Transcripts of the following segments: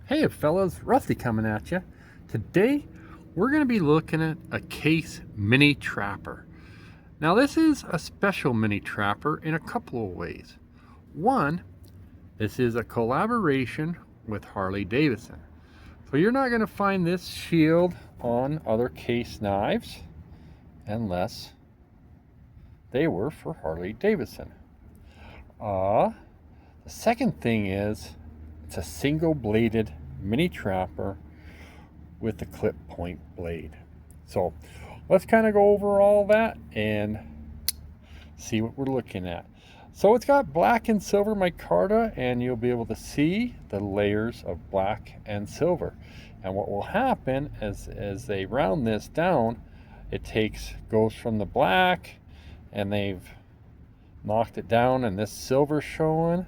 Hey fellas, Rusty coming at you. Today we're going to be looking at a Case mini trapper. Now this is a special mini trapper in a couple of ways. One, this is a collaboration with Harley-Davidson. So you're not going to find this shield on other Case knives unless they were for Harley-Davidson. The second thing is it's a single bladed mini trapper with the clip point blade. So let's kind of go over all that and see what we're looking at. So it's got black and silver micarta, and you'll be able to see the layers of black and silver. And what will happen as they round this down, it goes from the black, and they've knocked it down, and this silver showing,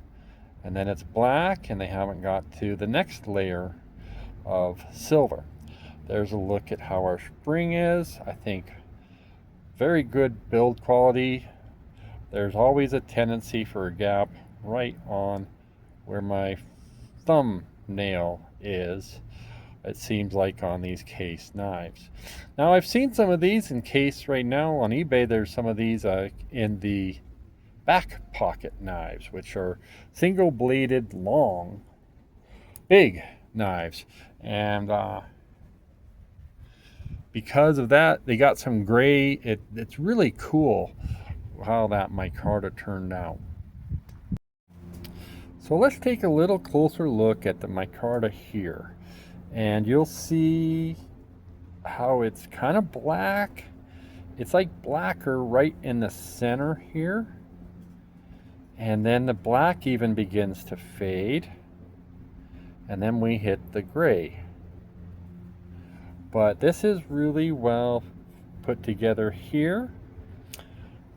and then it's black, and they haven't got to the next layer of silver. There's a look at how our spring is. I think very good build quality. There's always a tendency for a gap right on where my thumbnail is, it seems like, on these Case knives. Now I've seen some of these in Case right now on eBay. There's some of these in the back pocket knives, which are single bladed long big knives, and because of that they got some gray. It's really cool how that micarta turned out. So let's take a little closer look at the micarta here, and you'll see how it's kind of black. It's like blacker right in the center here, and then the black even begins to fade, and then we hit the gray. But this is really well put together here.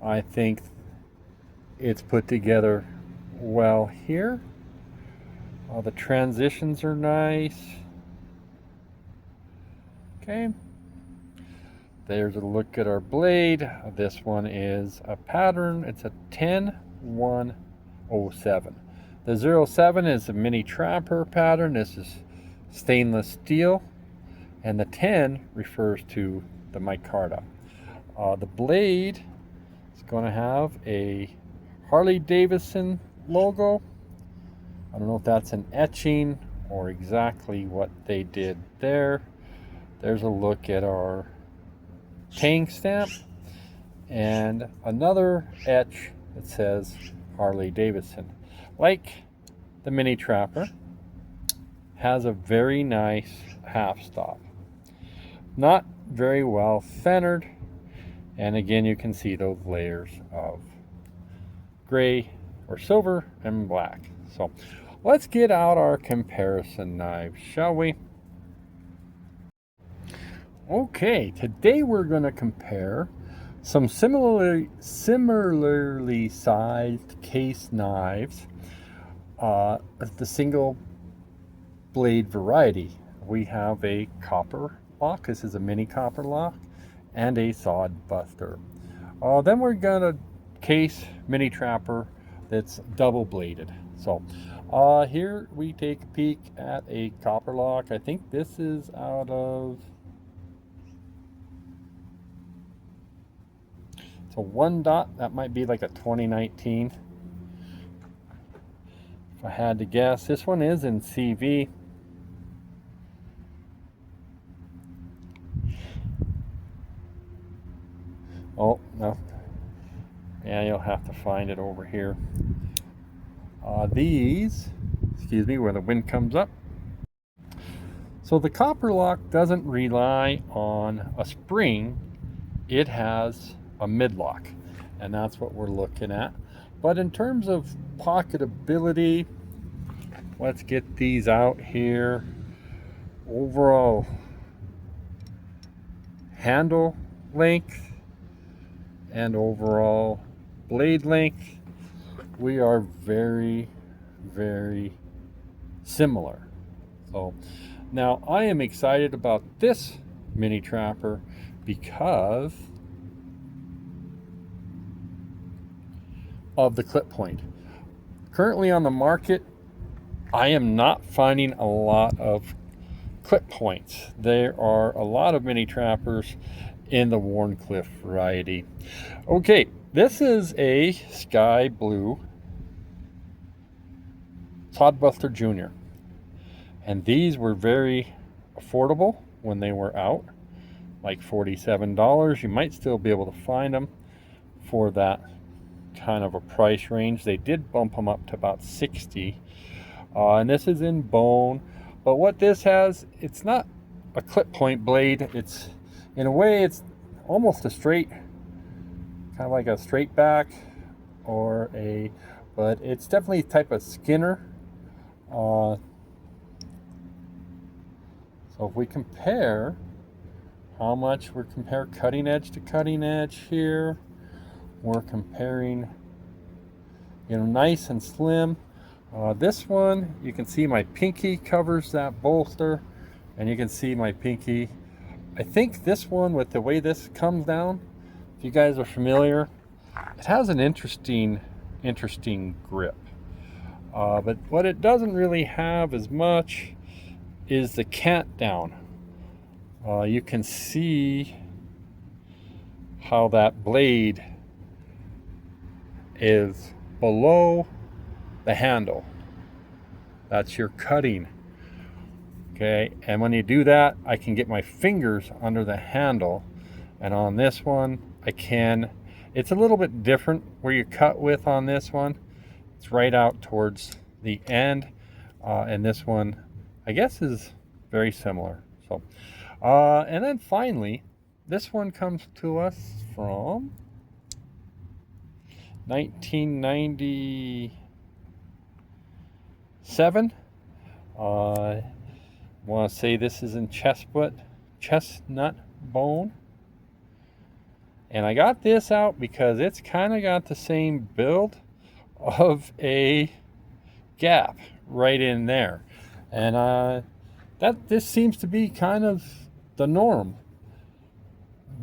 I think it's put together well here. The transitions are nice. Okay, there's a look at our blade. This one is a pattern. It's a 10-107. The 07 is a mini trapper pattern. This is stainless steel, and the 10 refers to the micarta. The blade is going to have a Harley-Davidson logo. I don't know if that's an etching or exactly what they did there. There's a look at our tang stamp, and another etch that says Harley-Davidson. Like the mini trapper, has a very nice half stop. Not very well centered, and again you can see those layers of gray or silver and black. So let's get out our comparison knives, shall we? Okay, today we're going to compare some similarly sized Case knives, the single blade variety. We have a copper lock. This is a mini copper lock, and a sawed buster. Then we're gonna Case mini trapper that's double bladed. So here we take a peek at a copper lock. I think this is out of, so one dot, that might be like a 2019 if I had to guess. This one is in CV. Oh, no. Yeah, you'll have to find it over here. These, excuse me, where the wind comes up. So the copper lock doesn't rely on a spring. It has a mid-lock, and that's what we're looking at. But in terms of pocketability, let's get these out here. Overall handle length and overall blade length, we are very, very similar. So now I am excited about this mini trapper because of the clip point. Currently on the market, I am not finding a lot of clip points. There are a lot of mini trappers in the Wharncliffe variety. Okay, this is a sky blue Clodbuster Jr. And these were very affordable when they were out, like $47. You might still be able to find them for that kind of a price range. They did bump them up to about $60. And this is in bone. But what this has, it's not a clip point blade. It's, in a way, it's almost a straight, kind of like a straight back or a, but it's definitely a type of Skinner. So if we compare how much we compare cutting edge to cutting edge here, we're comparing, you know, nice and slim. This one, you can see my pinky covers that bolster, and you can see my pinky. I think this one, with the way this comes down, if you guys are familiar, it has an interesting grip. But what it doesn't really have as much is the cant down. You can see how that blade is below the handle. That's your cutting. Okay, and when you do that, I can get my fingers under the handle, and on this one I can. It's a little bit different where you cut with on this one. It's right out towards the end, and this one I guess is very similar. So and then finally, this one comes to us from 1997. I want to say this is in chestnut bone. And I got this out because it's kind of got the same build of a gap right in there. And this seems to be kind of the norm.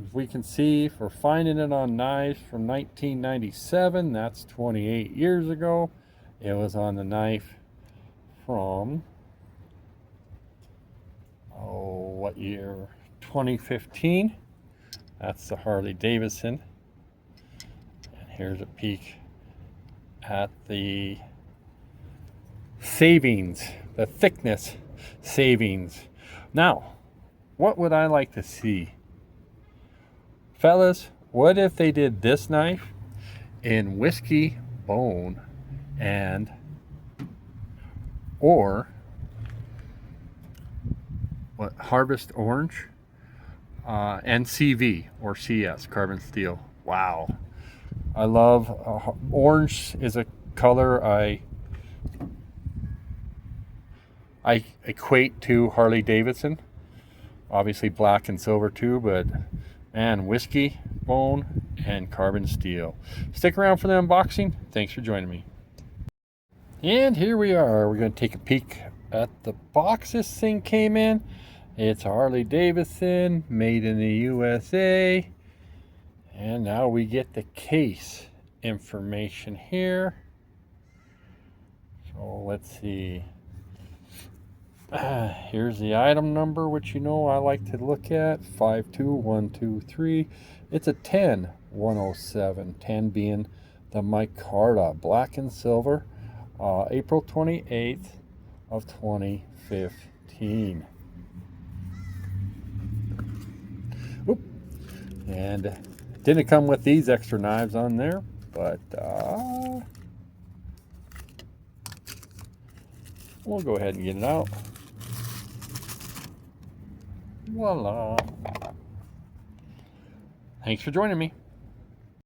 As we can see, if we're finding it on knives from 1997, that's 28 years ago. It was on the knife from, what year? 2015. That's the Harley-Davidson. And here's a peek at the savings, the thickness savings. Now, what would I like to see? Fellas, what if they did this knife in whiskey bone or what, harvest orange, NCV or CS, carbon steel. Wow. I love orange is a color I equate to Harley-Davidson. Obviously black and silver too, but man, whiskey bone and carbon steel. Stick around for the unboxing. Thanks for joining me. And here we are. We're going to take a peek at the box this thing came in. It's a Harley-Davidson, made in the USA. And now we get the case information here. So let's see. Here's the item number, which you know I like to look at, 52123. It's a 10107, 10 being the micarta, black and silver, April 28th of 2015. Oop. And it didn't come with these extra knives on there, but we'll go ahead and get it out. Voila. Thanks for joining me.